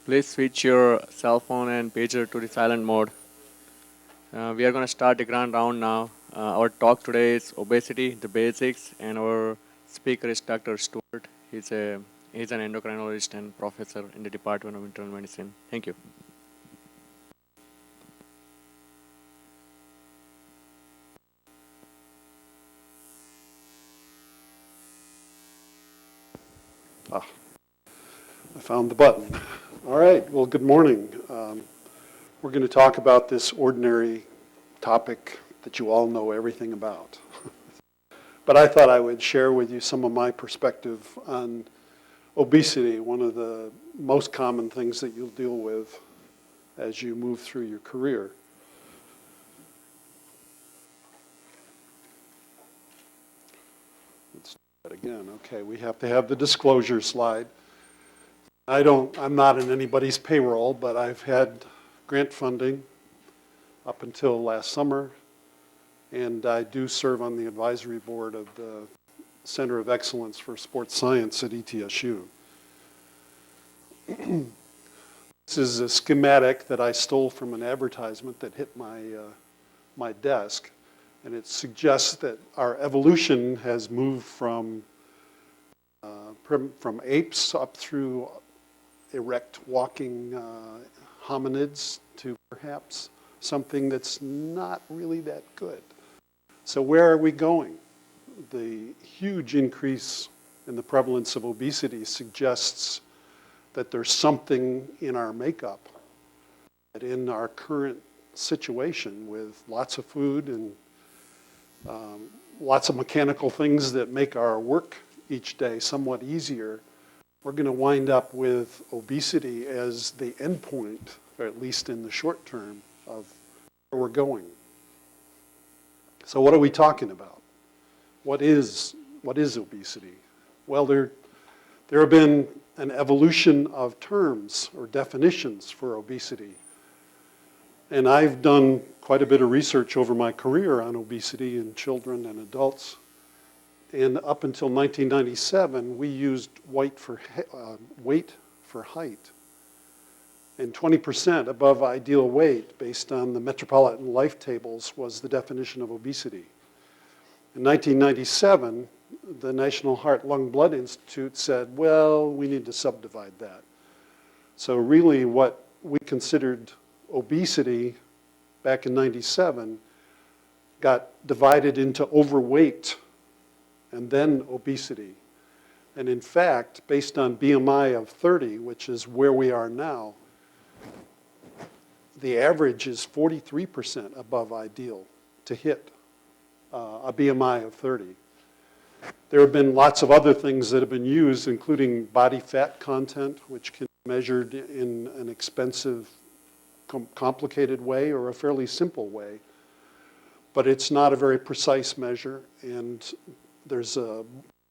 Please switch your cell phone and pager to the silent mode. We are going to start the grand round now. Our talk today is obesity, the basics, and our speaker is Dr. Stuart. He's an endocrinologist and professor in the Department of Internal Medicine. Thank you. I found the button. All right, well, good morning. We're going to talk about this ordinary topic that you all know everything about. But I thought I would share with you some of my perspective on obesity, one of the most common things that you'll deal with as you move through your career. Let's do that again. Okay, we have to have the disclosure slide. I'm not in anybody's payroll, but I've had grant funding up until last summer, and I do serve on the advisory board of the Center of Excellence for Sports Science at ETSU. This is a schematic that I stole from an advertisement that hit my desk, and it suggests that our evolution has moved from apes up through erect walking hominids to perhaps something that's not really that good. So where are we going? The huge increase in the prevalence of obesity suggests that there's something in our makeup, that in our current situation with lots of food and lots of mechanical things that make our work each day somewhat easier, we're going to wind up with obesity as the endpoint, or at least in the short term, of where we're going. So what are we talking about? What is obesity? Well, there have been an evolution of terms or definitions for obesity. And I've done quite a bit of research over my career on obesity in children and adults. And up until 1997, we used weight for height. And 20% above ideal weight, based on the Metropolitan Life Tables, was the definition of obesity. In 1997, the National Heart, Lung, Blood Institute said, well, we need to subdivide that. So really what we considered obesity back in 97 got divided into overweight and then obesity. And in fact, based on BMI of 30, which is where we are now, the average is 43% above ideal to hit a BMI of 30. There have been lots of other things that have been used, including body fat content, which can be measured in an expensive, complicated way or a fairly simple way. But it's not a very precise measure, and there's a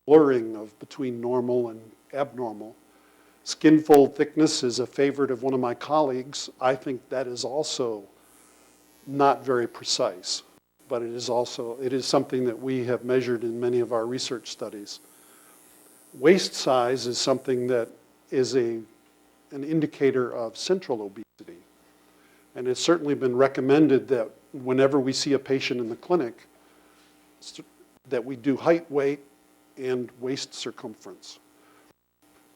blurring of between normal and abnormal. Skin fold thickness is a favorite of one of my colleagues. I think that is also not very precise, but it is something that we have measured in many of our research studies. Waist size is something that is an indicator of central obesity. And it's certainly been recommended that whenever we see a patient in the clinic, that we do height, weight, and waist circumference.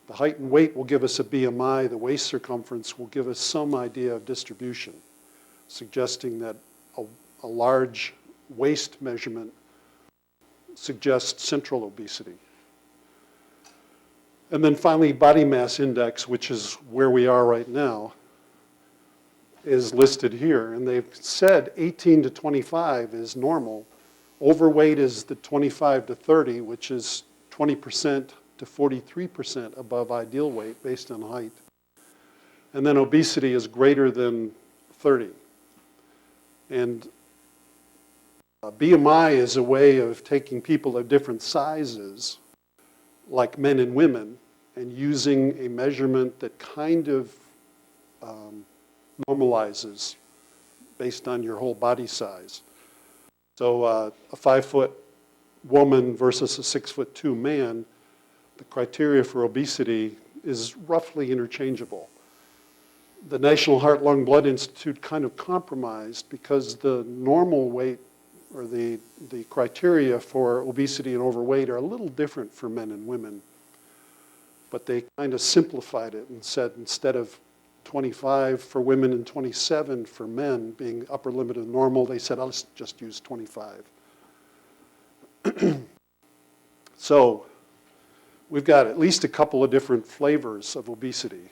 The height and weight will give us a BMI. The waist circumference will give us some idea of distribution, suggesting that a large waist measurement suggests central obesity. And then finally, body mass index, which is where we are right now, is listed here. And they've said 18 to 25 is normal. Overweight is the 25 to 30, which is 20% to 43% above ideal weight based on height. And then obesity is greater than 30. And BMI is a way of taking people of different sizes, like men and women, and using a measurement that kind of normalizes based on your whole body size. So a 5-foot woman versus a 6'2" man, the criteria for obesity is roughly interchangeable. the National Heart, Lung, Blood Institute kind of compromised because the normal weight or the criteria for obesity and overweight are a little different for men and women. But they kind of simplified it and said instead of 25 for women and 27 for men being upper limit of normal, they said, let's just use 25. So we've got at least a couple of different flavors of obesity.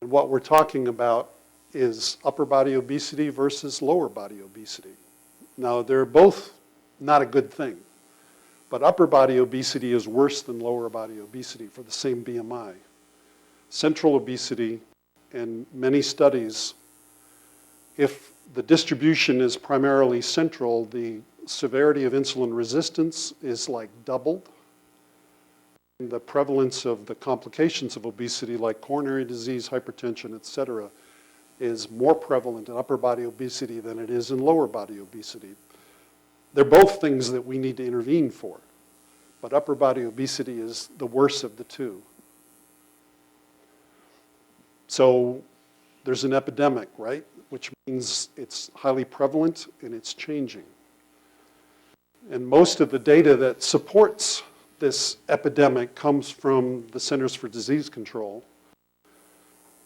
And what we're talking about is upper body obesity versus lower body obesity. Now, they're both not a good thing, but upper body obesity is worse than lower body obesity for the same BMI. Central obesity, in many studies, if the distribution is primarily central, the severity of insulin resistance is like doubled. And the prevalence of the complications of obesity like coronary disease, hypertension, et cetera, is more prevalent in upper body obesity than it is in lower body obesity. They're both things that we need to intervene for, but upper body obesity is the worst of the two. So there's an epidemic, right? Which means it's highly prevalent and it's changing. And most of the data that supports this epidemic comes from the Centers for Disease Control,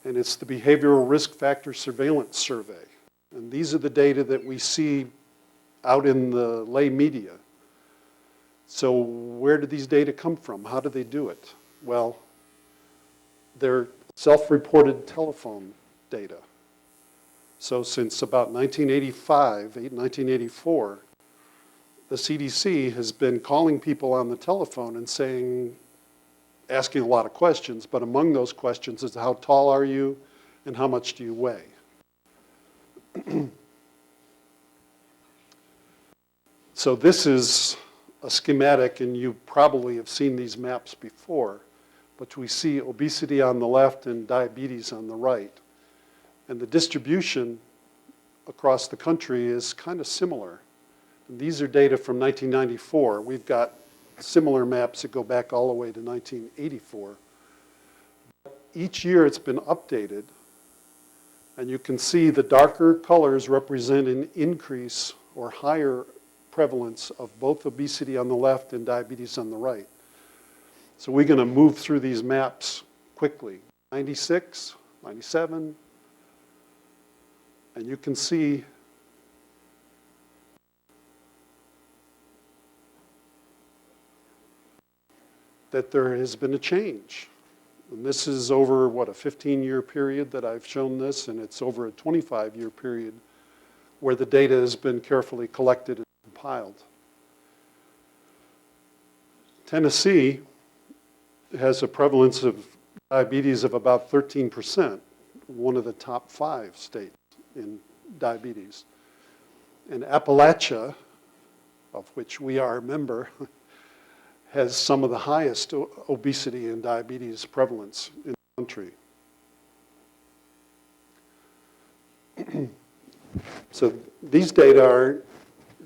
and it's the Behavioral Risk Factor Surveillance Survey. And these are the data that we see out in the lay media. So where do these data come from? How do they do it? Well, they're self-reported telephone data. So since about 1984, the CDC has been calling people on the telephone and saying, asking a lot of questions, but among those questions is how tall are you and how much do you weigh? So this is a schematic, and you probably have seen these maps before, but we see obesity on the left and diabetes on the right. And the distribution across the country is kind of similar. And these are data from 1994. We've got similar maps that go back all the way to 1984. Each year it's been updated, and you can see the darker colors represent an increase or higher prevalence of both obesity on the left and diabetes on the right. So we're going to move through these maps quickly. 96, 97, and you can see that there has been a change. And this is over, what, a 15-year period that I've shown this, and it's over a 25-year period where the data has been carefully collected and compiled. Tennessee has a prevalence of diabetes of about 13%, one of the top 5 states in diabetes. And Appalachia, of which we are a member, has some of the highest obesity and diabetes prevalence in the country. So these data are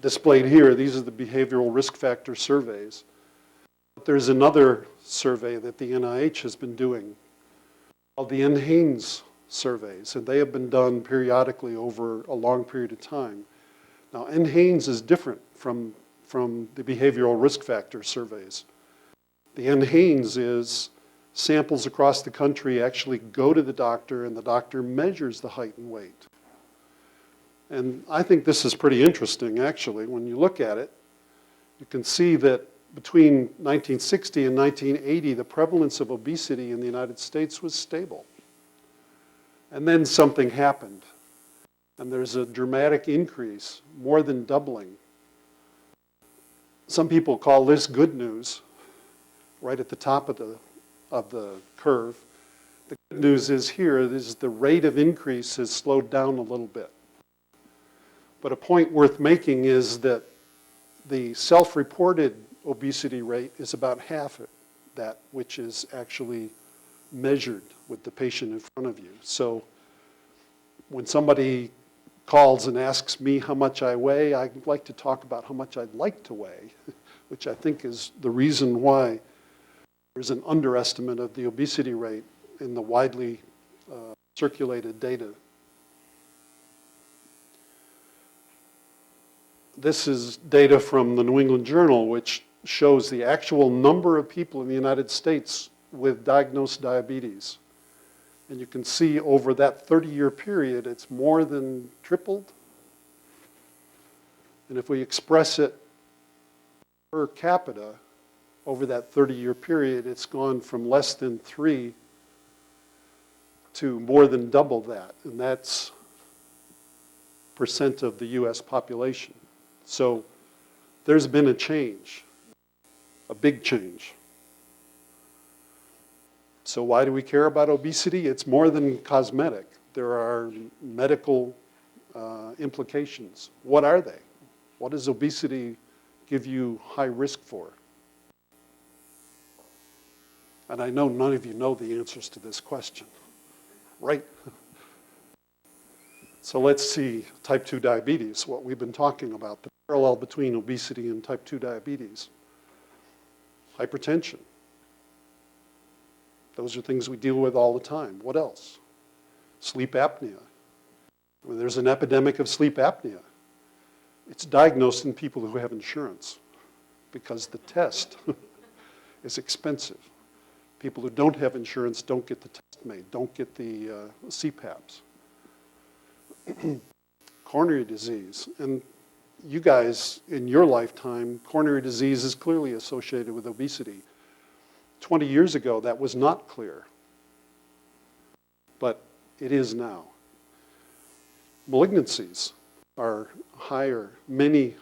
displayed here. These are the behavioral risk factor surveys. But there's another survey that the NIH has been doing called the NHANES surveys, and they have been done periodically over a long period of time. Now, NHANES is different from the behavioral risk factor surveys. The NHANES is samples across the country actually go to the doctor, and the doctor measures the height and weight. And I think this is pretty interesting, actually. When you look at it, you can see that between 1960 and 1980, the prevalence of obesity in the United States was stable. And then something happened, and there's a dramatic increase, more than doubling. Some people call this good news, right at the top of the curve. The good news is here is the rate of increase has slowed down a little bit. But a point worth making is that the self-reported obesity rate is about half of that, which is actually measured with the patient in front of you. So when somebody calls and asks me how much I weigh, I like to talk about how much I'd like to weigh, which I think is the reason why there's an underestimate of the obesity rate in the widely circulated data. This is data from the New England Journal, which shows the actual number of people in the United States with diagnosed diabetes. And you can see over that 30-year period, it's more than tripled. And if we express it per capita over that 30-year period, it's gone from less than 3 to more than double that. And that's percent of the US population. So there's been a change, a big change. So why do we care about obesity? It's more than cosmetic. There are medical implications. What are they? What does obesity give you high risk for? And I know none of you know the answers to this question, right? So let's see type 2 diabetes, what we've been talking about, the parallel between obesity and type 2 diabetes. Hypertension. Those are things we deal with all the time. What else? Sleep apnea. When there's an epidemic of sleep apnea, it's diagnosed in people who have insurance because the test is expensive. People who don't have insurance don't get the test made, don't get the CPAPs. Coronary disease. And you guys, in your lifetime, coronary disease is clearly associated with obesity. 20 years ago, that was not clear, but it is now. Malignancies are higher. Many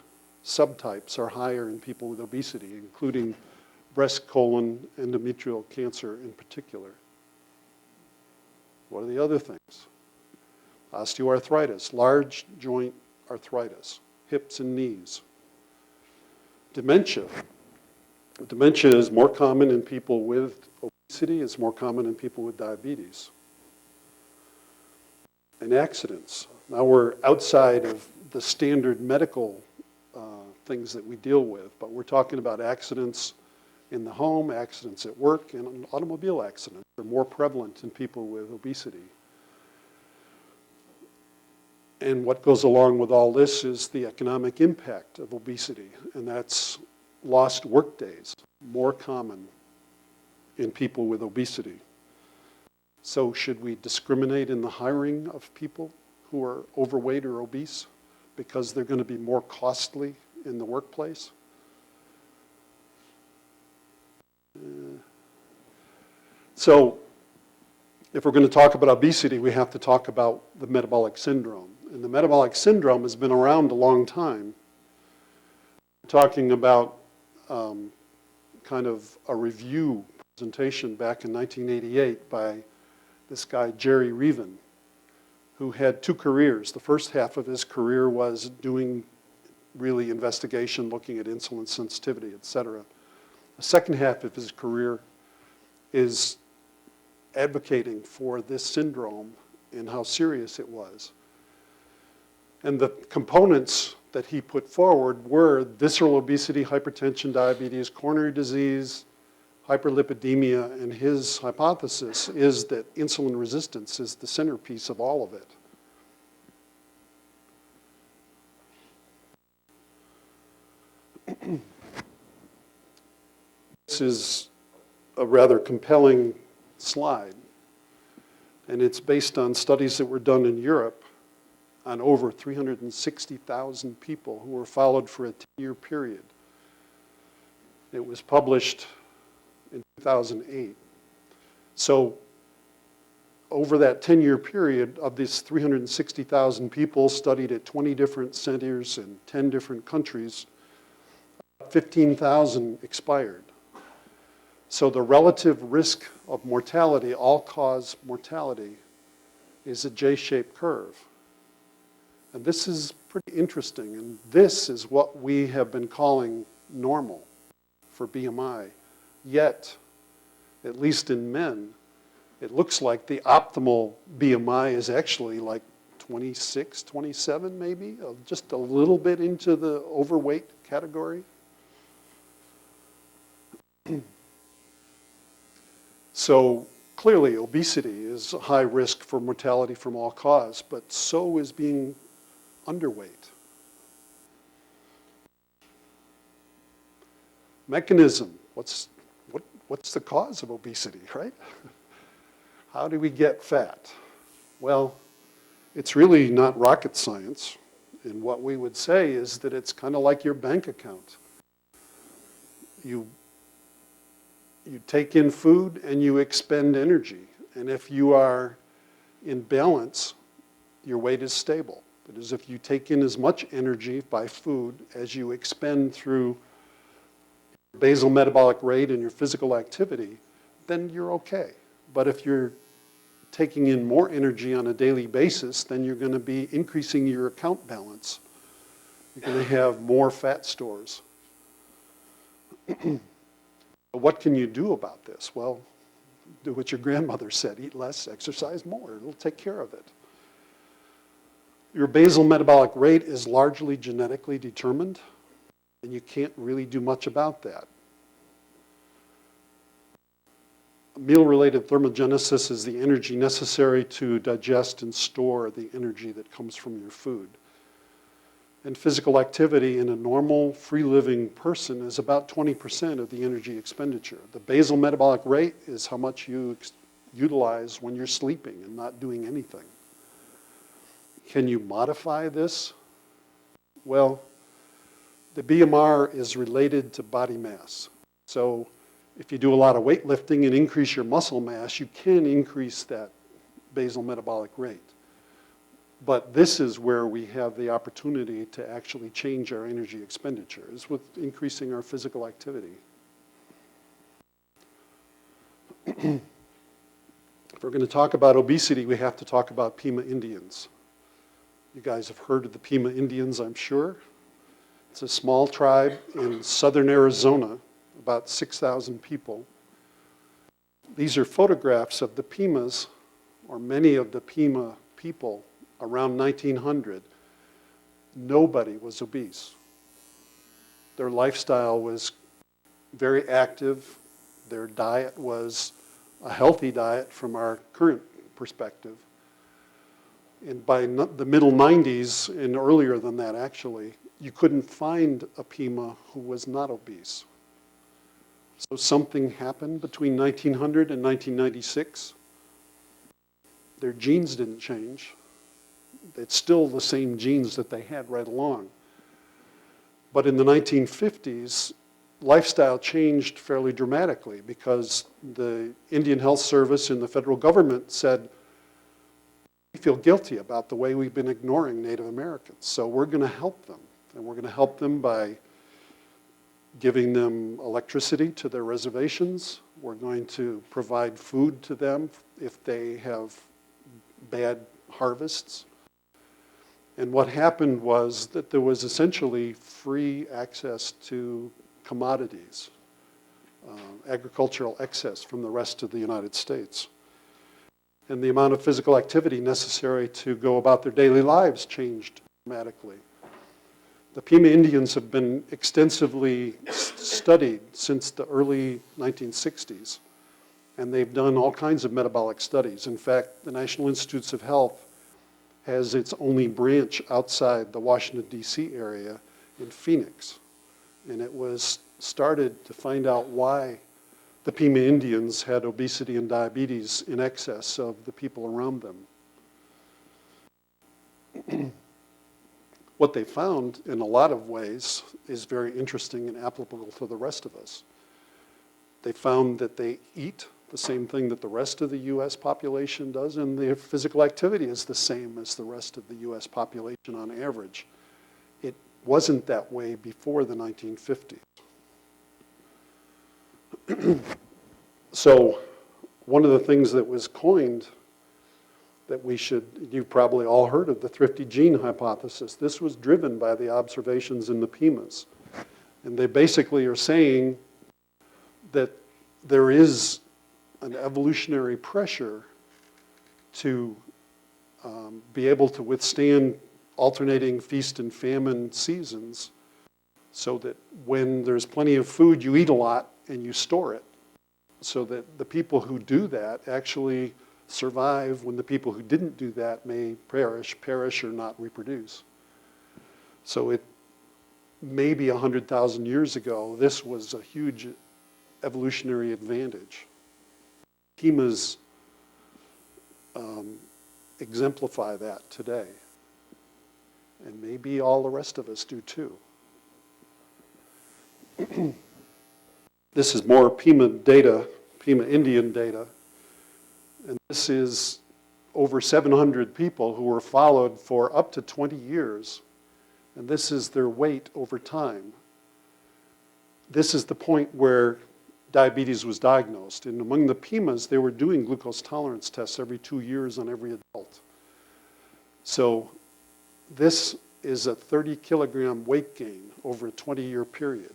subtypes are higher in people with obesity, including breast, colon, endometrial cancer in particular. What are the other things? Osteoarthritis, large joint arthritis, hips and knees. Dementia. Dementia is more common in people with obesity, it's more common in people with diabetes. And accidents. Now we're outside of the standard medical things that we deal with, but we're talking about accidents in the home, accidents at work, and automobile accidents are more prevalent in people with obesity. And what goes along with all this is the economic impact of obesity, and that's lost work days, more common in people with obesity. So should we discriminate in the hiring of people who are overweight or obese because they're going to be more costly in the workplace? So if we're going to talk about obesity, we have to talk about the metabolic syndrome. And the metabolic syndrome has been around a long time. We're talking about kind of a review presentation back in 1988 by this guy, Jerry Reven, who had 2 careers. The first half of his career was doing really investigation, looking at insulin sensitivity, et cetera. The second half of his career is advocating for this syndrome and how serious it was. And the components that he put forward were visceral obesity, hypertension, diabetes, coronary disease, hyperlipidemia, and his hypothesis is that insulin resistance is the centerpiece of all of it. This is a rather compelling slide, and it's based on studies that were done in Europe on over 360,000 people who were followed for a 10-year period. It was published in 2008. So over that 10-year period, of these 360,000 people studied at 20 different centers in 10 different countries, 15,000 expired. So the relative risk of mortality, all-cause mortality, is a J-shaped curve. And this is pretty interesting, and this is what we have been calling normal for BMI. Yet, at least in men, it looks like the optimal BMI is actually like 26, 27 maybe, just a little bit into the overweight category. So Clearly, obesity is a high risk for mortality from all cause, but so is being underweight. Mechanism, what's the cause of obesity, right? How do we get fat? Well, it's really not rocket science. And what we would say is that it's kind of like your bank account. You take in food and you expend energy. And if you are in balance, your weight is stable. That is, if you take in as much energy by food as you expend through basal metabolic rate and your physical activity, then you're okay. But if you're taking in more energy on a daily basis, then you're going to be increasing your account balance. You're going to have more fat stores. What can you do about this? Well, do what your grandmother said, eat less, exercise more. It'll take care of it. Your basal metabolic rate is largely genetically determined, and you can't really do much about that. Meal-related thermogenesis is the energy necessary to digest and store the energy that comes from your food. And physical activity in a normal, free-living person is about 20% of the energy expenditure. The basal metabolic rate is how much you utilize when you're sleeping and not doing anything. Can you modify this? Well, the BMR is related to body mass. So if you do a lot of weightlifting and increase your muscle mass, you can increase that basal metabolic rate. But this is where we have the opportunity to actually change our energy expenditure, is with increasing our physical activity. If we're going to talk about obesity, we have to talk about Pima Indians. You guys have heard of the Pima Indians, I'm sure. It's a small tribe in southern Arizona, about 6,000 people. These are photographs of the Pimas, or many of the Pima people around 1900. Nobody was obese. Their lifestyle was very active. Their diet was a healthy diet from our current perspective. And by the middle 90s, and earlier than that actually, you couldn't find a Pima who was not obese. So something happened between 1900 and 1996. Their genes didn't change. It's still the same genes that they had right along. But in the 1950s, lifestyle changed fairly dramatically because the Indian Health Service and the federal government said, we feel guilty about the way we've been ignoring Native Americans, so we're going to help them. And we're going to help them by giving them electricity to their reservations. We're going to provide food to them if they have bad harvests. And what happened was that there was essentially free access to commodities, agricultural excess from the rest of the United States. And the amount of physical activity necessary to go about their daily lives changed dramatically. The Pima Indians have been extensively studied since the early 1960s, and they've done all kinds of metabolic studies. In fact, the National Institutes of Health has its only branch outside the Washington, D.C. area in Phoenix. And it was started to find out why the Pima Indians had obesity and diabetes in excess of the people around them. What they found, in a lot of ways, is very interesting and applicable to the rest of us. They found that they eat the same thing that the rest of the U.S. population does, and their physical activity is the same as the rest of the U.S. population on average. It wasn't that way before the 1950s. So one of the things that was coined that you've probably all heard of the thrifty gene hypothesis. This was driven by the observations in the Pimas. And they basically are saying that there is an evolutionary pressure to be able to withstand alternating feast and famine seasons so that when there's plenty of food, you eat a lot and you store it so that the people who do that actually survive when the people who didn't do that may perish or not reproduce. So it maybe 100,000 years ago, this was a huge evolutionary advantage. Pumas exemplify that today. And maybe all the rest of us do too. This is more Pima data, Pima Indian data. And this is over 700 people who were followed for up to 20 years. And this is their weight over time. This is the point where diabetes was diagnosed. And among the Pimas, they were doing glucose tolerance tests every 2 years on every adult. So this is a 30 kilogram weight gain over a 20-year period.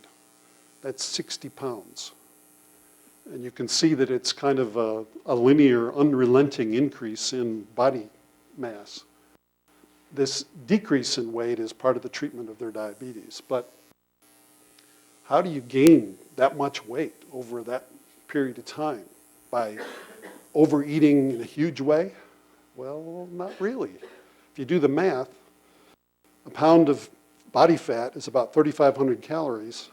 That's 60 pounds. And you can see that it's kind of a linear, unrelenting increase in body mass. This decrease in weight is part of the treatment of their diabetes. But how do you gain that much weight over that period of time? By overeating in a huge way? Well, not really. If you do the math, a pound of body fat is about 3,500 calories,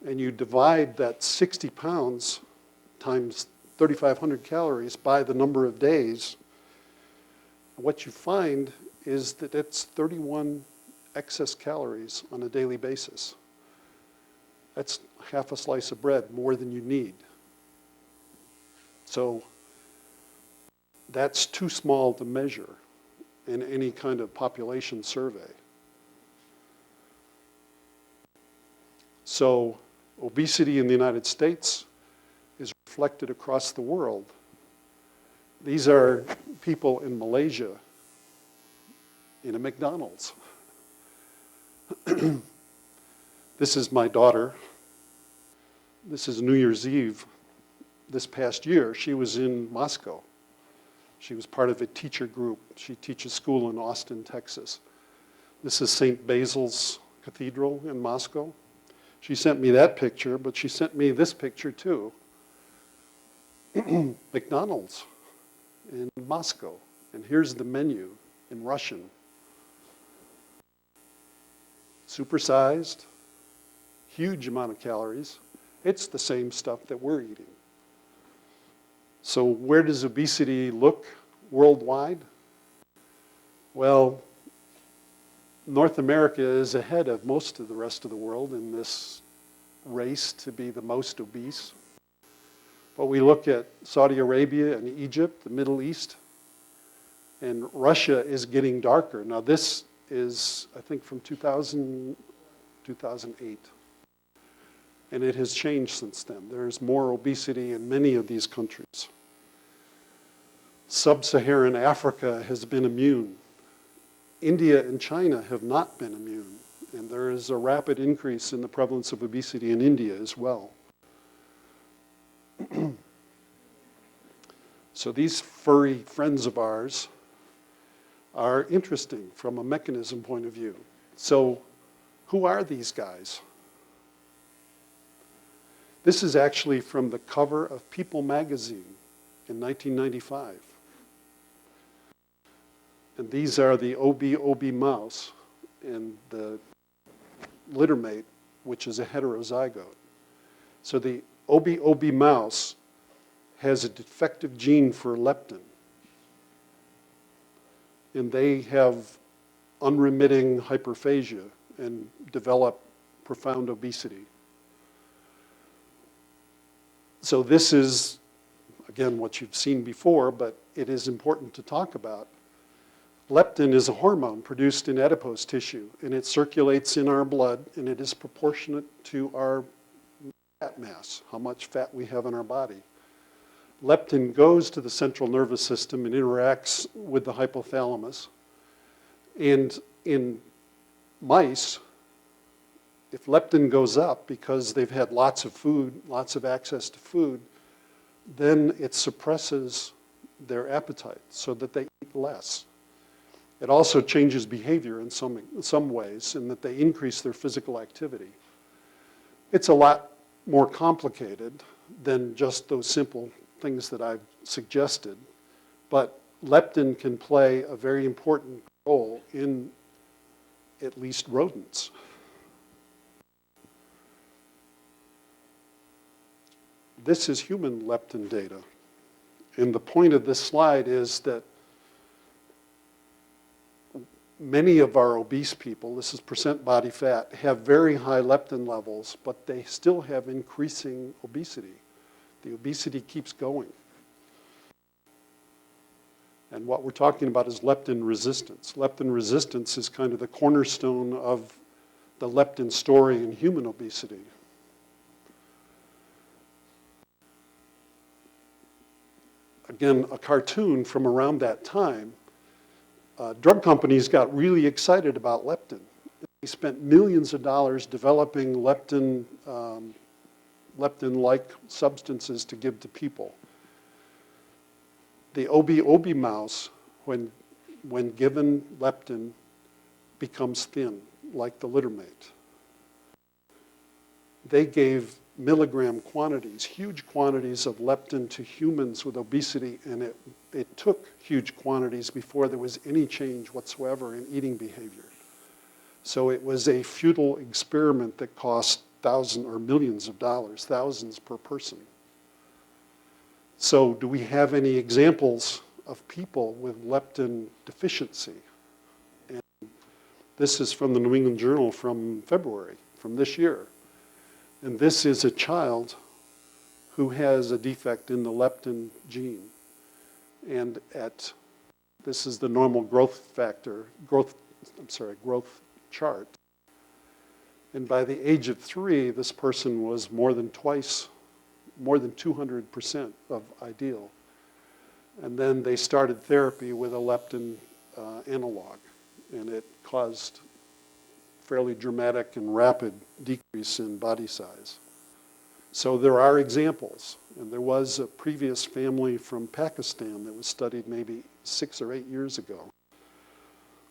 and you divide that 60 pounds times 3,500 calories by the number of days, what you find is that it's 31 excess calories on a daily basis. That's half a slice of bread more than you need. So that's too small to measure in any kind of population survey. So obesity in the United States is reflected across the world. These are people in Malaysia in a McDonald's. This is my daughter. This is New Year's Eve. This past year, she was in Moscow. She was part of a teacher group. She teaches school in Austin, Texas. This is St. Basil's Cathedral in Moscow. She sent me that picture, but she sent me this picture too. McDonald's in Moscow. And here's the menu in Russian. Supersized, huge amount of calories. It's the same stuff that we're eating. So where does obesity look worldwide? Well, North America is ahead of most of the rest of the world in this race to be the most obese. But we look at Saudi Arabia and Egypt, the Middle East, and Russia is getting darker. Now this is, I think, from 2000, 2008. And it has changed since then. There's more obesity in many of these countries. Sub-Saharan Africa has been immune. India and China have not been immune. And there is a rapid increase in the prevalence of obesity in India as well. So these furry friends of ours are interesting from a mechanism point of view. So who are these guys? This is actually from the cover of People magazine in 1995. And these are the OB mouse and the littermate, which is a heterozygote. So the OB mouse has a defective gene for leptin. And they have unremitting hyperphagia and develop profound obesity. So this is, again, what you've seen before, but it is important to talk about. Leptin is a hormone produced in adipose tissue, and it circulates in our blood, and it is proportionate to our fat mass, how much fat we have in our body. Leptin goes to the central nervous system and interacts with the hypothalamus. And in mice, if leptin goes up because they've had lots of food, lots of access to food, then it suppresses their appetite so that they eat less. It also changes behavior in some ways in that they increase their physical activity. It's a lot more complicated, than just those simple things that I've suggested. But leptin can play a very important role in at least rodents. This is human leptin data. And the point of this slide is that many of our obese people, this is percent body fat, have very high leptin levels, but they still have increasing obesity. The obesity keeps going. And what we're talking about is leptin resistance. Leptin resistance is kind of the cornerstone of the leptin story in human obesity. Again, a cartoon from around that time. Drug companies got really excited about leptin. They spent millions of dollars developing leptin-like substances to give to people. The OB mouse, when given leptin, becomes thin, like the littermate. They gave milligram quantities, huge quantities of leptin to humans with obesity, and it took huge quantities before there was any change whatsoever in eating behavior. So it was a futile experiment that cost thousands or millions of dollars, thousands per person. So do we have any examples of people with leptin deficiency? And this is from the New England Journal from February, from this year. And this is a child who has a defect in the leptin gene. And this is the normal growth chart. And by the age of 3, this person was more than 200% of ideal. And then they started therapy with a leptin analog, and it caused fairly dramatic and rapid decrease in body size. So there are examples, and there was a previous family from Pakistan that was studied maybe 6 or 8 years ago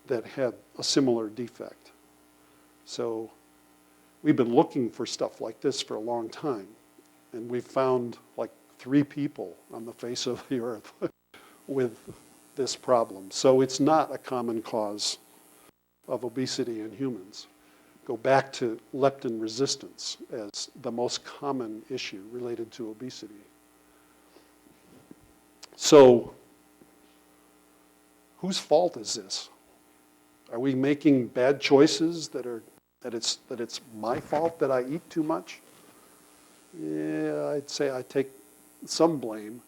that had a similar defect. So we've been looking for stuff like this for a long time, and we've found like 3 people on the face of the earth with this problem. So it's not a common cause of obesity in humans. Go back to leptin resistance as the most common issue related to obesity. So whose fault is this? Are we making bad choices that it's my fault that I eat too much? Yeah, I'd say I take some blame,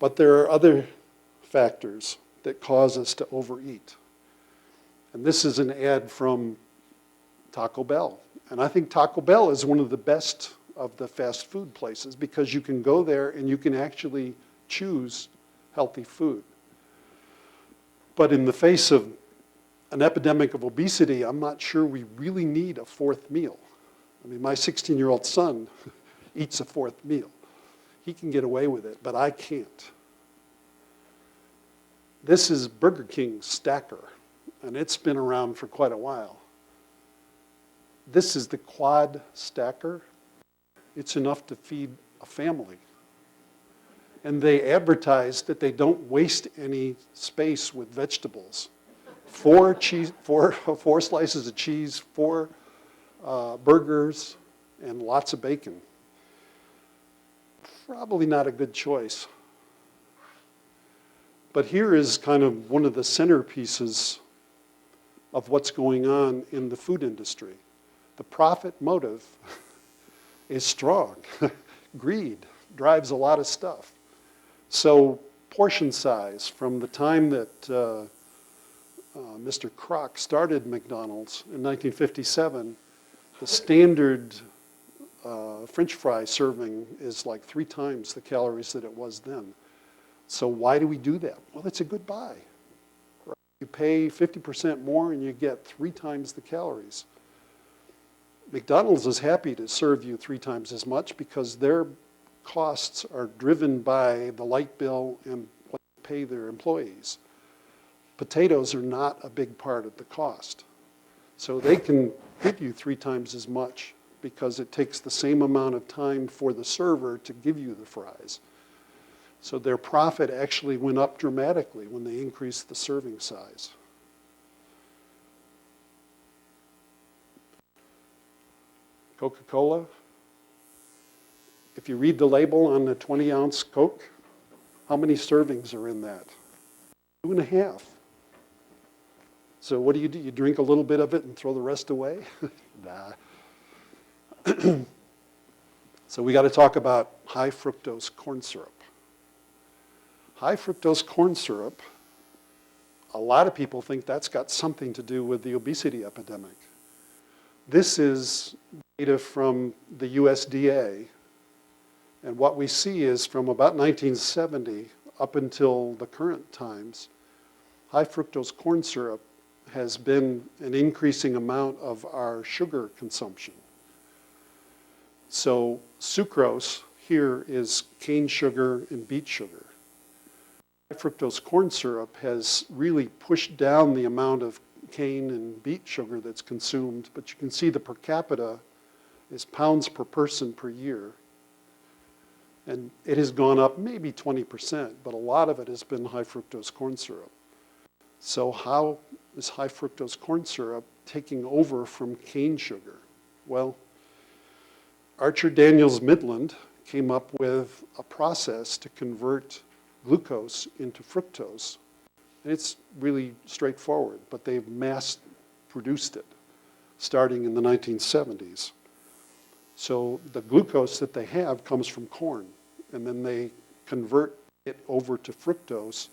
but there are other factors that cause us to overeat. And this is an ad from Taco Bell. And I think Taco Bell is one of the best of the fast food places because you can go there and you can actually choose healthy food. But in the face of an epidemic of obesity, I'm not sure we really need a 4th meal. I mean, my 16-year-old son eats a 4th meal. He can get away with it, but I can't. This is Burger King's Stacker, and it's been around for quite a while. This is the Quad Stacker. It's enough to feed a family. And they advertise that they don't waste any space with vegetables. 4 slices of cheese, 4 burgers, and lots of bacon. Probably not a good choice. But here is kind of one of the centerpieces of what's going on in the food industry. The profit motive is strong. Greed drives a lot of stuff. So portion size, from the time that Mr. Kroc started McDonald's in 1957, the standard French fry serving is like 3 times the calories that it was then. So why do we do that? Well, it's a good buy. Right? You pay 50% more and you get 3 times the calories. McDonald's is happy to serve you 3 times as much because their costs are driven by the light bill and what they pay their employees. Potatoes are not a big part of the cost. So they can give you 3 times as much because it takes the same amount of time for the server to give you the fries. So their profit actually went up dramatically when they increased the serving size. Coca-Cola, if you read the label on the 20-ounce Coke, how many servings are in that? 2.5. So what do? You drink a little bit of it and throw the rest away? Nah. So we got to talk about high fructose corn syrup. High fructose corn syrup, a lot of people think that's got something to do with the obesity epidemic. This is data from the USDA, and what we see is from about 1970 up until the current times, high fructose corn syrup has been an increasing amount of our sugar consumption. So sucrose here is cane sugar and beet sugar. High fructose corn syrup has really pushed down the amount of cane and beet sugar that's consumed, but you can see the per capita is pounds per person per year. And it has gone up maybe 20%, but a lot of it has been high fructose corn syrup. So how is high fructose corn syrup taking over from cane sugar? Well, Archer Daniels Midland came up with a process to convert glucose into fructose. And it's really straightforward, but they've mass produced it starting in the 1970s. So the glucose that they have comes from corn, and then they convert it over to fructose,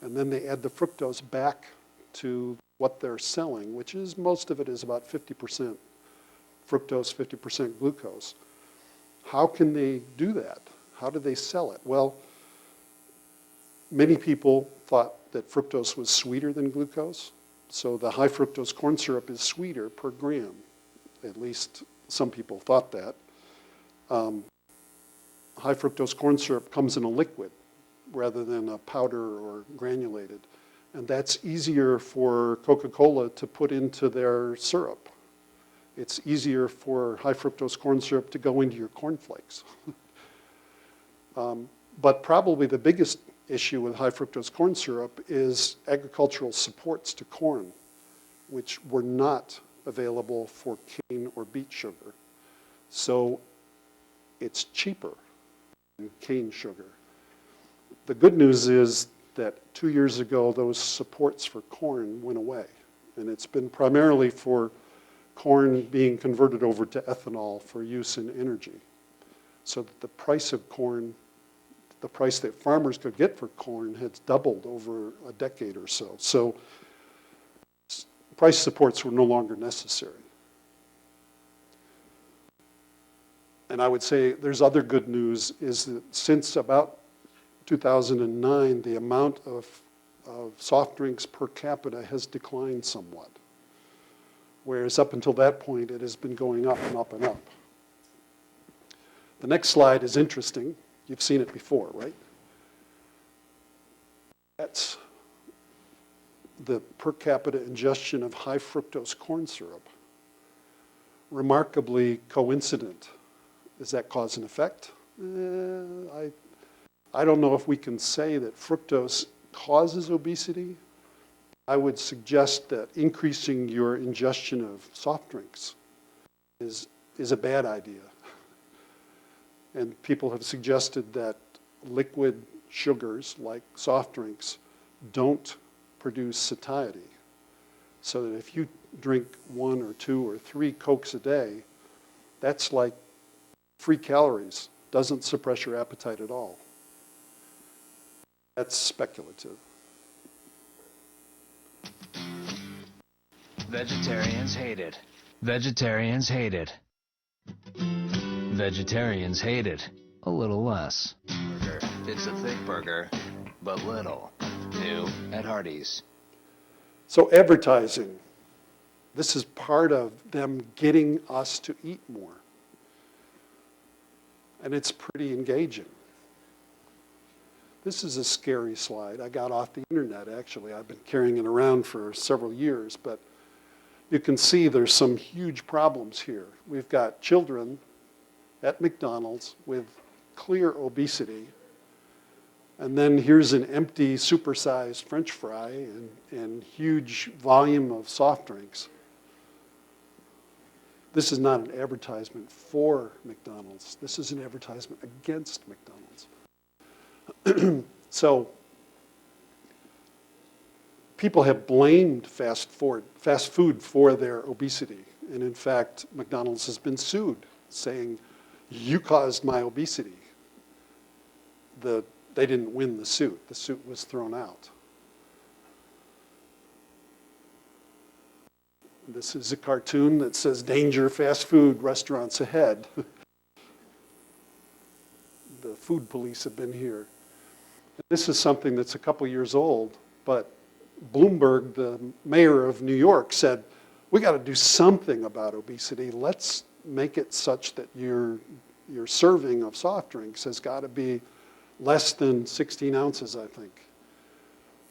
and then they add the fructose back to what they're selling, which is most of it is about 50% fructose, 50% glucose. How can they do that? How do they sell it? Well, many people thought that fructose was sweeter than glucose, so the high fructose corn syrup is sweeter per gram. At least some people thought that. High fructose corn syrup comes in a liquid rather than a powder or granulated. And that's easier for Coca-Cola to put into their syrup. It's easier for high fructose corn syrup to go into your cornflakes. But probably the biggest issue with high fructose corn syrup is agricultural supports to corn, which were not available for cane or beet sugar. So it's cheaper than cane sugar. The good news is that 2 years ago, those supports for corn went away. And it's been primarily for corn being converted over to ethanol for use in energy. So that the price of corn, the price that farmers could get for corn has doubled over a decade or so. So price supports were no longer necessary. And I would say there's other good news is that since about 2009, the amount of soft drinks per capita has declined somewhat. Whereas up until that point, it has been going up and up and up. The next slide is interesting. You've seen it before, right? That's the per capita ingestion of high fructose corn syrup. Remarkably coincident. Is that cause and effect? I don't know if we can say that fructose causes obesity. I would suggest that increasing your ingestion of soft drinks is a bad idea. And people have suggested that liquid sugars, like soft drinks, don't produce satiety. So that if you drink 1 or 2 or 3 Cokes a day, that's like free calories, doesn't suppress your appetite at all. That's speculative. Vegetarians hate it. Vegetarians hate it. Vegetarians hate it. A little less. Burger. It's a thick burger, but little. New at Hardee's. So advertising, this is part of them getting us to eat more. And it's pretty engaging. This is a scary slide. I got off the internet, actually. I've been carrying it around for several years, but you can see there's some huge problems here. We've got children at McDonald's with clear obesity, and then here's an empty, supersized French fry and huge volume of soft drinks. This is not an advertisement for McDonald's. This is an advertisement against McDonald's. So people have blamed fast food for their obesity. And in fact, McDonald's has been sued, saying, you caused my obesity. They didn't win the suit. The suit was thrown out. This is a cartoon that says, danger, fast food restaurants ahead. The food police have been here. This is something that's a couple years old, but Bloomberg, the mayor of New York, said, we got to do something about obesity. Let's make it such that your serving of soft drinks has got to be less than 16 ounces, I think.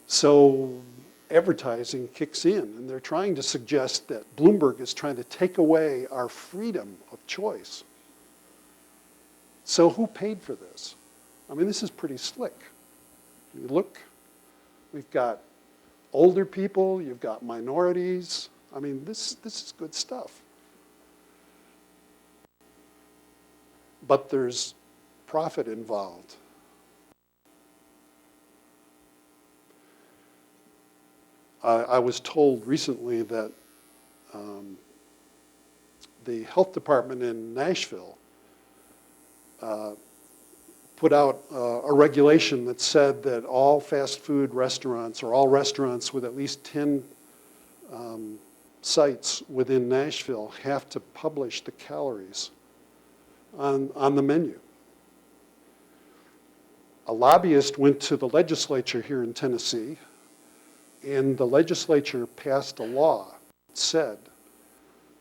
So advertising kicks in, and they're trying to suggest that Bloomberg is trying to take away our freedom of choice. So who paid for this? I mean, this is pretty slick. You look, we've got older people, you've got minorities. I mean, this is good stuff. But there's profit involved. I was told recently that the health department in Nashville put out a regulation that said that all fast food restaurants, or all restaurants with at least 10 sites within Nashville, have to publish the calories on the menu. A lobbyist went to the legislature here in Tennessee, and the legislature passed a law that said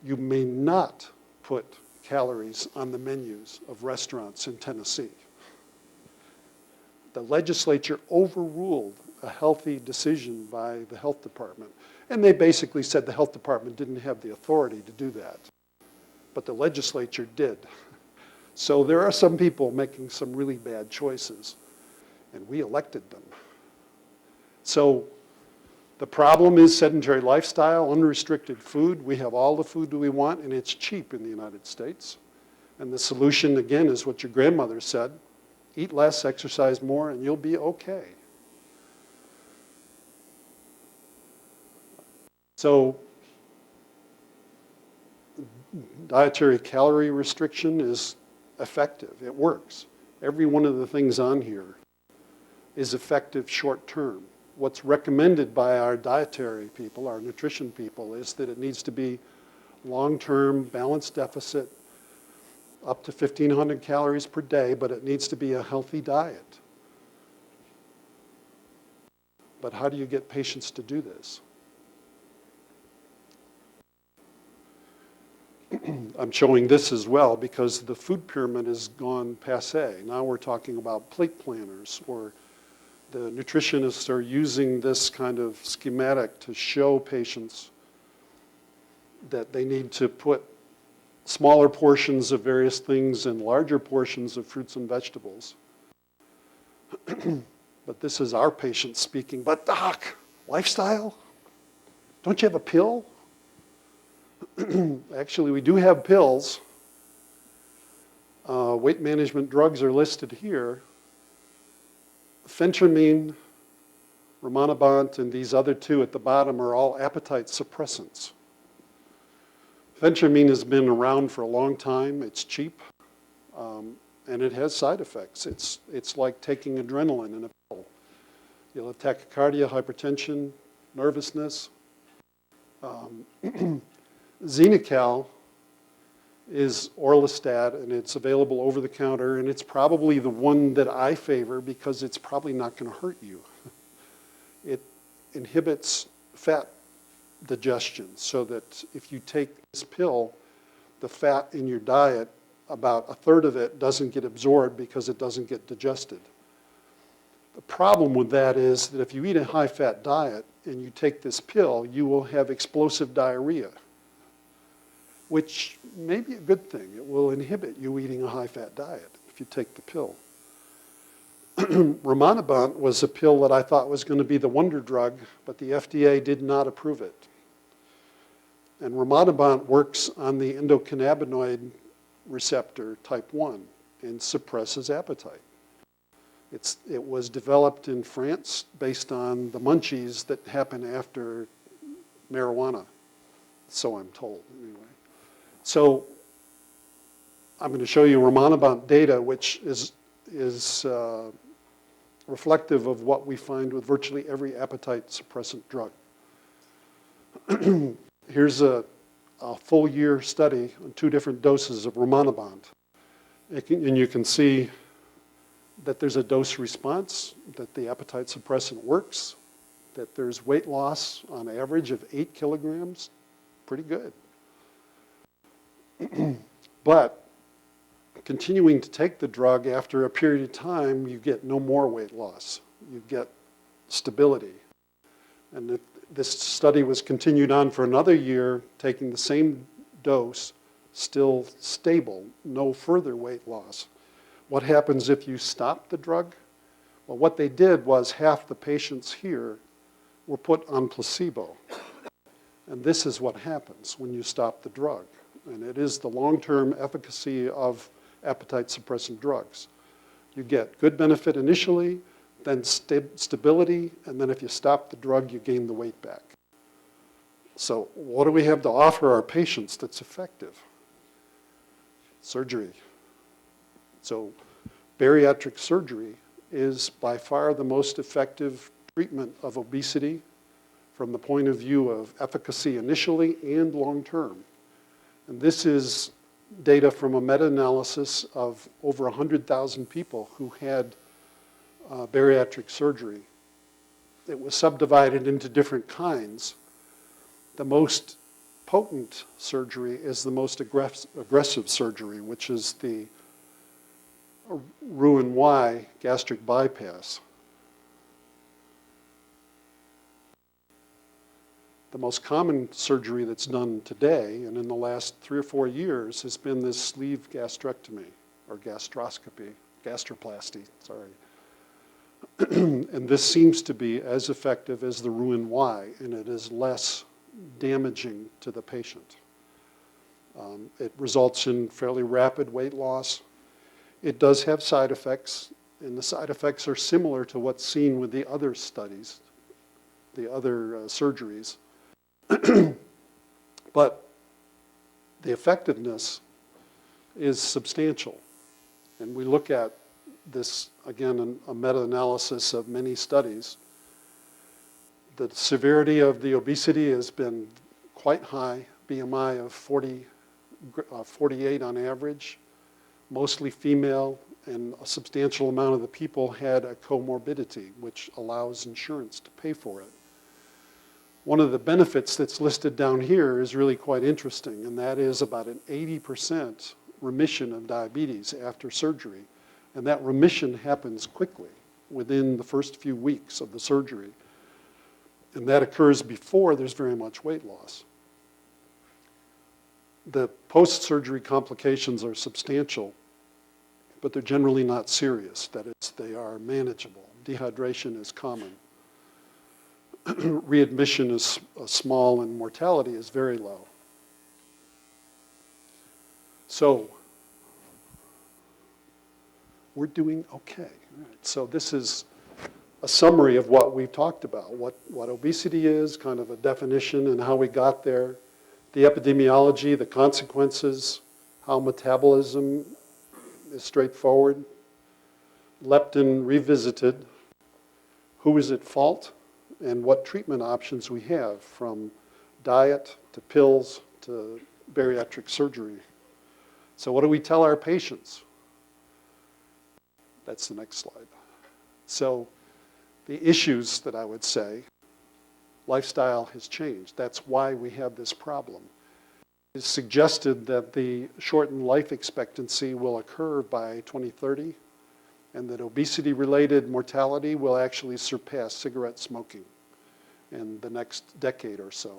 you may not put calories on the menus of restaurants in Tennessee. The legislature overruled a healthy decision by the health department. And they basically said the health department didn't have the authority to do that. But the legislature did. So there are some people making some really bad choices, and we elected them. So the problem is sedentary lifestyle, unrestricted food. We have all the food that we want, and it's cheap in the United States. And the solution, again, is what your grandmother said. Eat less, exercise more, and you'll be okay. So dietary calorie restriction is effective. It works. Every one of the things on here is effective short term. What's recommended by our dietary people, our nutrition people, is that it needs to be long-term, balanced deficit, up to 1,500 calories per day, but it needs to be a healthy diet. But how do you get patients to do this? I'm showing this as well because the food pyramid has gone passé. Now we're talking about plate planners, or the nutritionists are using this kind of schematic to show patients that they need to put smaller portions of various things and larger portions of fruits and vegetables. But this is our patient speaking. But doc, lifestyle? Don't you have a pill? Actually, we do have pills. Weight management drugs are listed here. Phentermine, rimonabant, and these other two at the bottom are all appetite suppressants. Phentermine has been around for a long time. It's cheap, and it has side effects. It's like taking adrenaline in a pill. You'll have tachycardia, hypertension, nervousness. Xenical is orlistat, and it's available over the counter, and it's probably the one that I favor because it's probably not going to hurt you. It inhibits fat digestion, so that if you take this pill, the fat in your diet, about a third of it doesn't get absorbed because it doesn't get digested. The problem with that is that if you eat a high-fat diet and you take this pill, you will have explosive diarrhea. which may be a good thing. It will inhibit you eating a high-fat diet if you take the pill. Rimonabant was a pill that I thought was going to be the wonder drug, but the FDA did not approve it. And Rimonabant works on the endocannabinoid receptor type 1 and suppresses appetite. It was developed in France based on the munchies that happen after marijuana, so I'm told, anyway. So I'm going to show you Rimonabant data, which is reflective of what we find with virtually every appetite suppressant drug. Here's a full year study on 2 different doses of Rimonabant. And you can see that there's a dose response, that the appetite suppressant works, that there's weight loss on average of 8 kilograms, pretty good. But continuing to take the drug after a period of time, you get no more weight loss. You get stability. And this study was continued on for another year, taking the same dose, still stable, no further weight loss. What happens if you stop the drug? Well, what they did was half the patients here were put on placebo. And this is what happens when you stop the drug. And it is the long-term efficacy of appetite suppressant drugs. You get good benefit initially, then stability, and then if you stop the drug, you gain the weight back. So what do we have to offer our patients that's effective? Surgery. So bariatric surgery is by far the most effective treatment of obesity from the point of view of efficacy initially and long-term. And this is data from a meta-analysis of over 100,000 people who had bariatric surgery. It was subdivided into different kinds. The most potent surgery is the most aggressive surgery, which is the Roux-en-Y gastric bypass. The most common surgery that's done today, and in the last 3 or 4 years, has been this sleeve gastrectomy, or gastroscopy, gastroplasty, sorry. And this seems to be as effective as the Roux-en-Y, and it is less damaging to the patient. It results in fairly rapid weight loss. It does have side effects, and the side effects are similar to what's seen with the other studies, the other surgeries. But the effectiveness is substantial. And we look at this, again, a meta-analysis of many studies. The severity of the obesity has been quite high, BMI of 48 on average, mostly female, and a substantial amount of the people had a comorbidity, which allows insurance to pay for it. One of the benefits that's listed down here is really quite interesting, and that is about an 80% remission of diabetes after surgery. And that remission happens quickly, within the first few weeks of the surgery. And that occurs before there's very much weight loss. The post-surgery complications are substantial, but they're generally not serious. That is, they are manageable. Dehydration is common. Readmission is small, and mortality is very low. So we're doing okay. Right. So this is a summary of what we've talked about, what obesity is, kind of a definition and how we got there, the epidemiology, the consequences, how metabolism is straightforward, leptin revisited, who is at fault, and what treatment options we have, from diet to pills to bariatric surgery. So what do we tell our patients? That's the next slide. So the issues that I would say, lifestyle has changed. That's why we have this problem. It's suggested that the shortened life expectancy will occur by 2030, and that obesity-related mortality will actually surpass cigarette smoking in the next decade or so.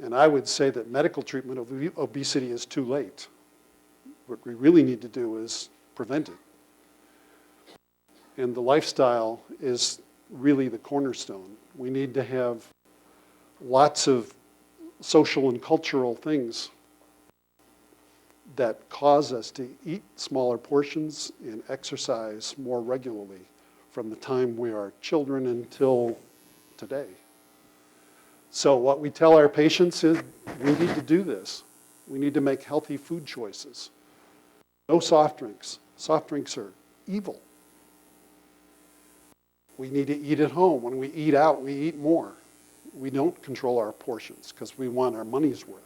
And I would say that medical treatment of obesity is too late. What we really need to do is prevent it. And the lifestyle is really the cornerstone. We need to have lots of social and cultural things that cause us to eat smaller portions and exercise more regularly from the time we are children until today. So what we tell our patients is we need to do this. We need to make healthy food choices. No soft drinks. Soft drinks are evil. We need to eat at home. When we eat out, we eat more. We don't control our portions because we want our money's worth.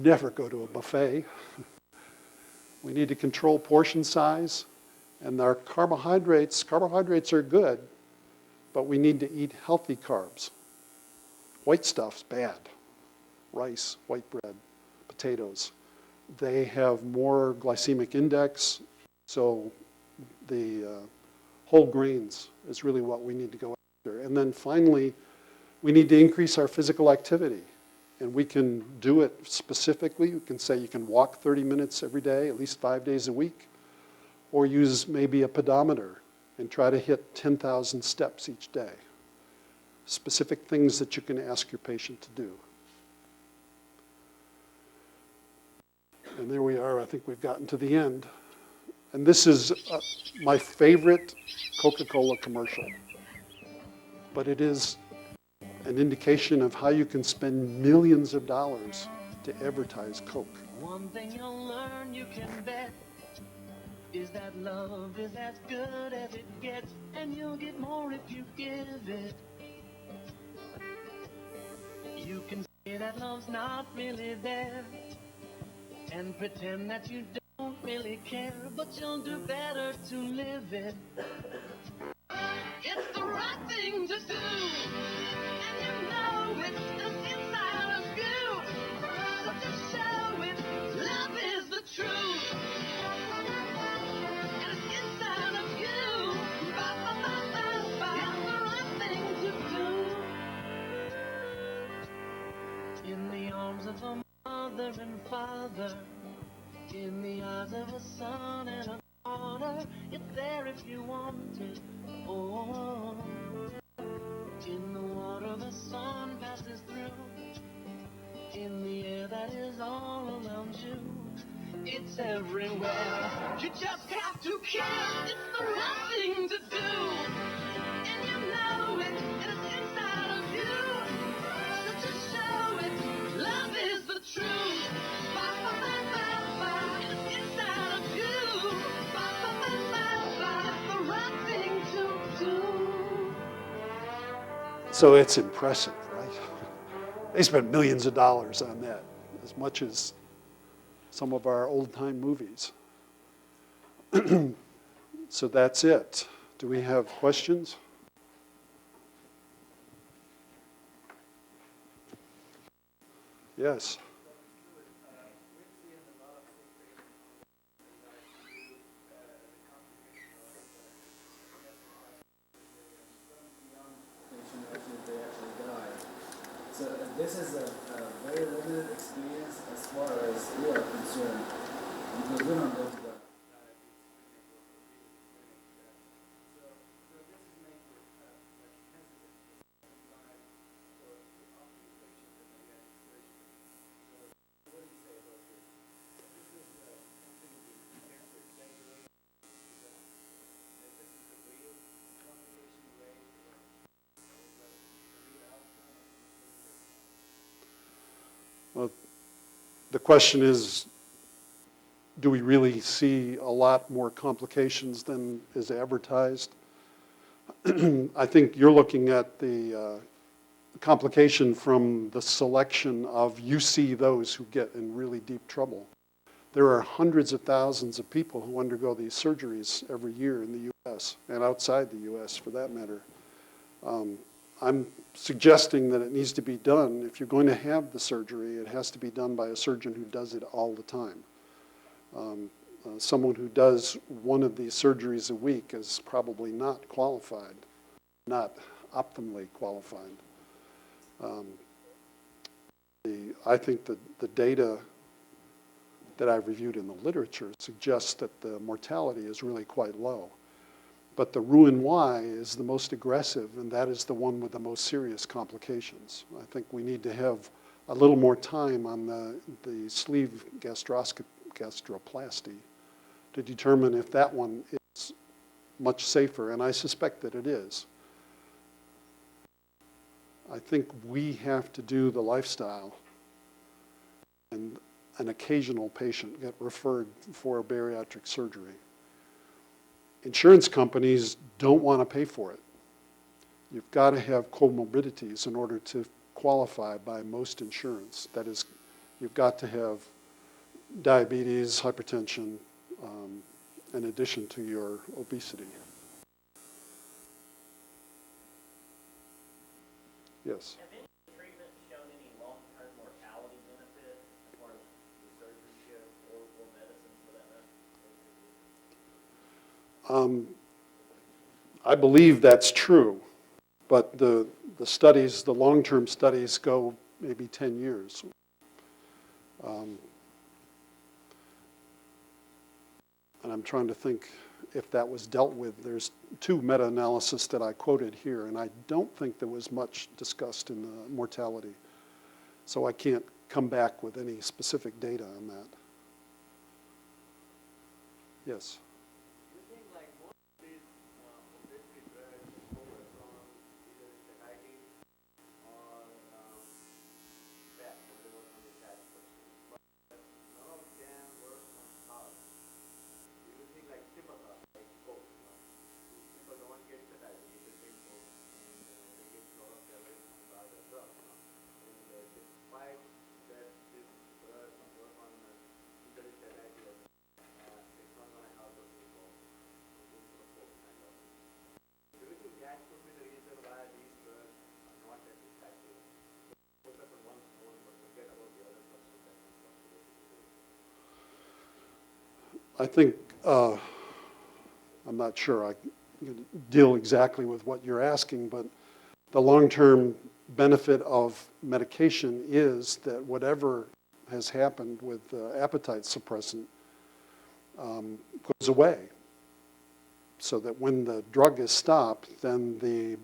Never go to a buffet. We need to control portion size. And our carbohydrates are good, but we need to eat healthy carbs. White stuff's bad. Rice, white bread, potatoes. They have more glycemic index, so the whole grains is really what we need to go after. And then finally, we need to increase our physical activity. And we can do it specifically. We can say you can walk 30 minutes every day, at least 5 days a week, or use maybe a pedometer and try to hit 10,000 steps each day. Specific things that you can ask your patient to do. And there we are. I think we've gotten to the end. And this is my favorite Coca-Cola commercial. But it is an indication of how you can spend millions of dollars to advertise Coke. One thing you'll learn, you can bet, is that love is as good as it gets, and you'll get more if you give it. You can say that love's not really there, and pretend that you don't really care, but you'll do better to live it. It's the right thing to do, and you know it's the inside of you. So just show it, love is the truth, and it's inside of you. It's the right thing to do. In the arms of a mother and father, in the eyes of a son and a daughter, it's there if you want it. Oh, in the water the sun passes through, in the air that is all around you, it's everywhere. You just have to care. It's the right thing to do, and you know it, and it's inside of you. So just show it. Love is the truth. It's inside of you. It's the right thing to do. So it's impressive, right? They spent millions of dollars on that, as much as some of our old-time movies. So that's it. Do we have questions? Yes. So this is a very limited experience as far as we are concerned, because we don't go to the Well, the question is, do we really see a lot more complications than is advertised? I think you're looking at the complication from the selection of, you see those who get in really deep trouble. There are hundreds of thousands of people who undergo these surgeries every year in the U.S. and outside the U.S. for that matter. I'm suggesting that it needs to be done. If you're going to have the surgery, it has to be done by a surgeon who does it all the time. Someone who does one of these surgeries a week is probably not qualified, not optimally qualified. I think that the data that I've reviewed in the literature suggests that the mortality is really quite low. But the Roux-en-Y is the most aggressive, and that is the one with the most serious complications. I think we need to have a little more time on the sleeve gastroplasty to determine if that one is much safer, and I suspect that it is. I think we have to do the lifestyle, and an occasional patient get referred for bariatric surgery. Insurance companies don't want to pay for it. You've got to have comorbidities in order to qualify by most insurance. That is, you've got to have diabetes, hypertension, in addition to your obesity. Yes. Have any treatments shown any long-term mortality benefit as far as the surgery or medicine for that matter? I believe that's true, but the studies, the long-term studies go maybe 10 years. And I'm trying to think if that was dealt with. There's 2 meta-analyses that I quoted here, and I don't think there was much discussed in the mortality. So I can't come back with any specific data on that. Yes? Do you think like most of these obesity drugs focus on either satiety or fat, or they work on the fat person, but none of them work on carbs? Do you think like typical, like Coke, people don't get satiety, they drink Coke, and they get a lot of calories from the other drugs, and despite that this drug work on either satiety or it's not going to help those people lose the Coke kind of. Do you think that could be the reason why these drugs are not that effective? Focus on one zone but forget about the other substance that can cause obesity. I think, I'm not sure I can deal exactly with what you're asking, but the long-term benefit of medication is that whatever has happened with appetite suppressant goes away. So that when the drug is stopped, then the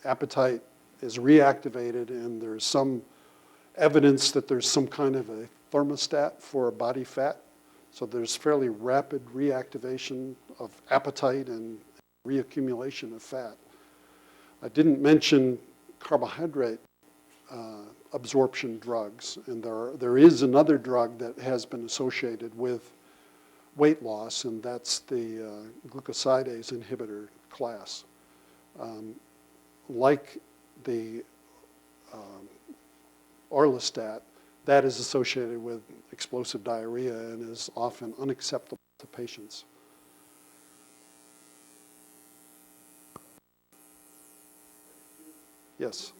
appetite is reactivated, and there's some evidence that there's some kind of a thermostat for body fat. So there's fairly rapid reactivation of appetite and reaccumulation of fat. I didn't mention carbohydrate absorption drugs, and there is another drug that has been associated with weight loss, and that's the glucosidase inhibitor class. Like the orlistat, that is associated with explosive diarrhea and is often unacceptable to patients. Yes.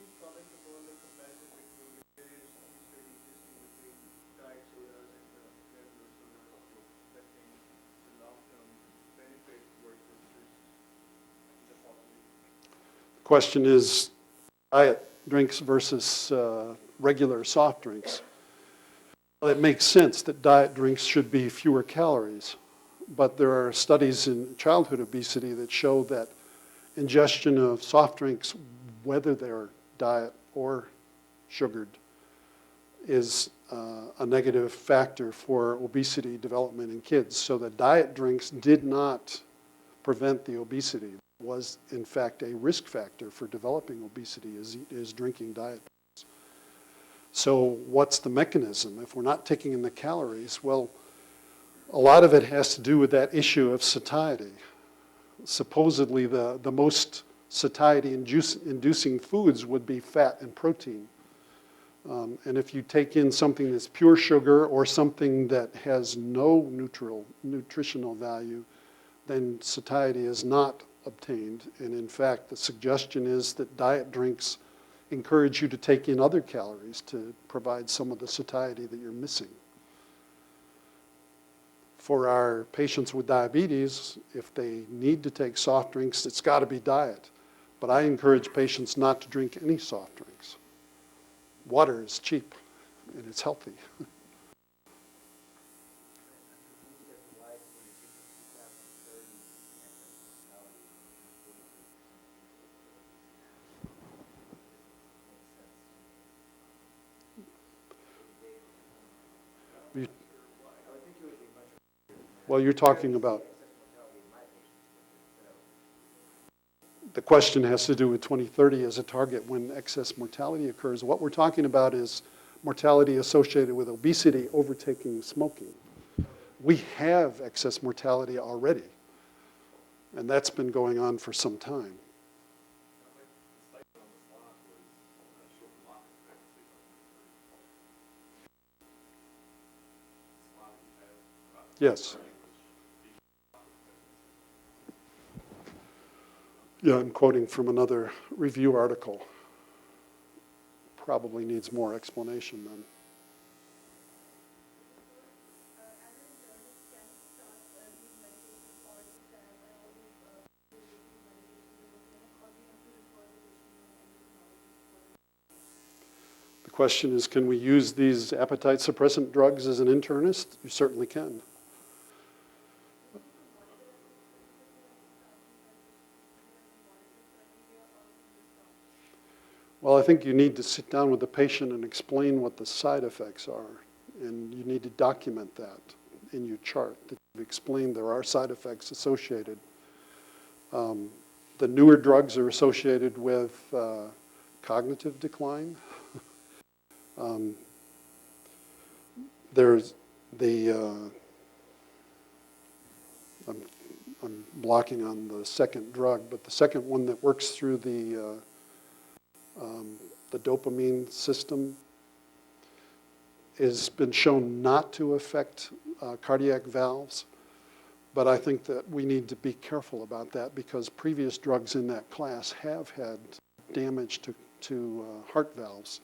The question is diet drinks versus regular soft drinks. Well, it makes sense that diet drinks should be fewer calories, but there are studies in childhood obesity that show that ingestion of soft drinks, whether they're diet or sugared, is a negative factor for obesity development in kids. So the diet drinks did not prevent the obesity. It was, in fact, a risk factor for developing obesity is drinking diet drinks. So what's the mechanism? If we're not taking in the calories, well, a lot of it has to do with that issue of satiety. Supposedly the most satiety-inducing foods would be fat and protein. And if you take in something that's pure sugar or something that has no nutritional value, then satiety is not obtained. And in fact, the suggestion is that diet drinks encourage you to take in other calories to provide some of the satiety that you're missing. For our patients with diabetes, if they need to take soft drinks, it's got to be diet. But I encourage patients not to drink any soft drinks. Water is cheap. and it's healthy. You- Well, you're talking about, the question has to do with 2030 as a target when excess mortality occurs. What we're talking about is mortality associated with obesity overtaking smoking. We have excess mortality already, and that's been going on for some time. Yes. Yeah, I'm quoting from another review article. Probably needs more explanation then. The question is, can we use these appetite suppressant drugs as an internist? You certainly can. Well, I think you need to sit down with the patient and explain what the side effects are. And you need to document that in your chart, that you've explained there are side effects associated. The newer drugs are associated with cognitive decline. There's the, I'm blocking on the second drug, but the second one that works through the dopamine system has been shown not to affect cardiac valves. But I think that we need to be careful about that because previous drugs in that class have had damage to heart valves.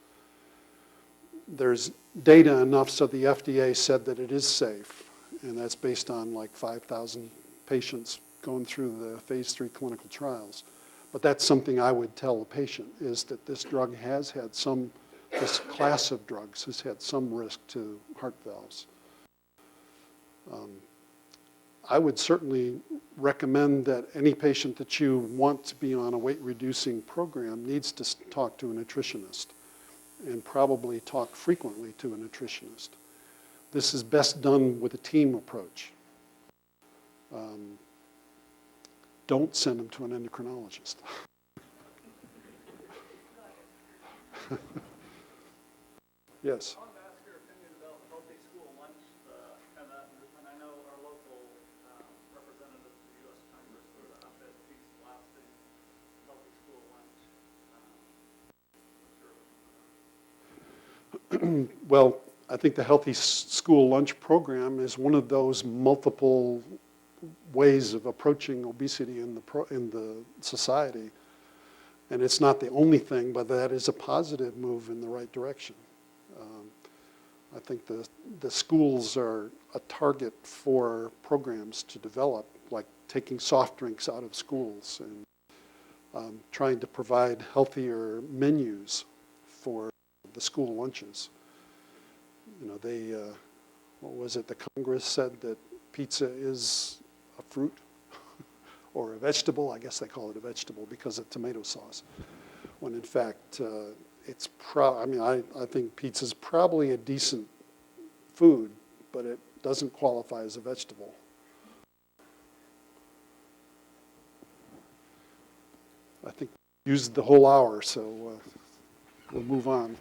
There's data enough so the FDA said that it is safe, and that's based on like 5,000 patients going through the phase 3 clinical trials. But that's something I would tell a patient, is that this drug has had some, this class of drugs has had some risk to heart valves. I would certainly recommend that any patient that you want to be on a weight-reducing program needs to talk to a nutritionist and probably talk frequently to a nutritionist. This is best done with a team approach. Don't send them to an endocrinologist. Yes. I wanted to ask your opinion about the healthy school lunch, and I know our local representative to the U.S. Congress wrote an op-ed piece blasting healthy school lunch. Well, I think the Healthy School Lunch Program is one of those multiple ways of approaching obesity in the society. And it's not the only thing, but that is a positive move in the right direction. I think the schools are a target for programs to develop, like taking soft drinks out of schools and trying to provide healthier menus for the school lunches. You know, they, what was it, the Congress said that pizza is a fruit or a vegetable. I guess they call it a vegetable because of tomato sauce, when in fact it's I think pizza's probably a decent food, but it doesn't qualify as a vegetable. I think we used the whole hour, so we'll move on.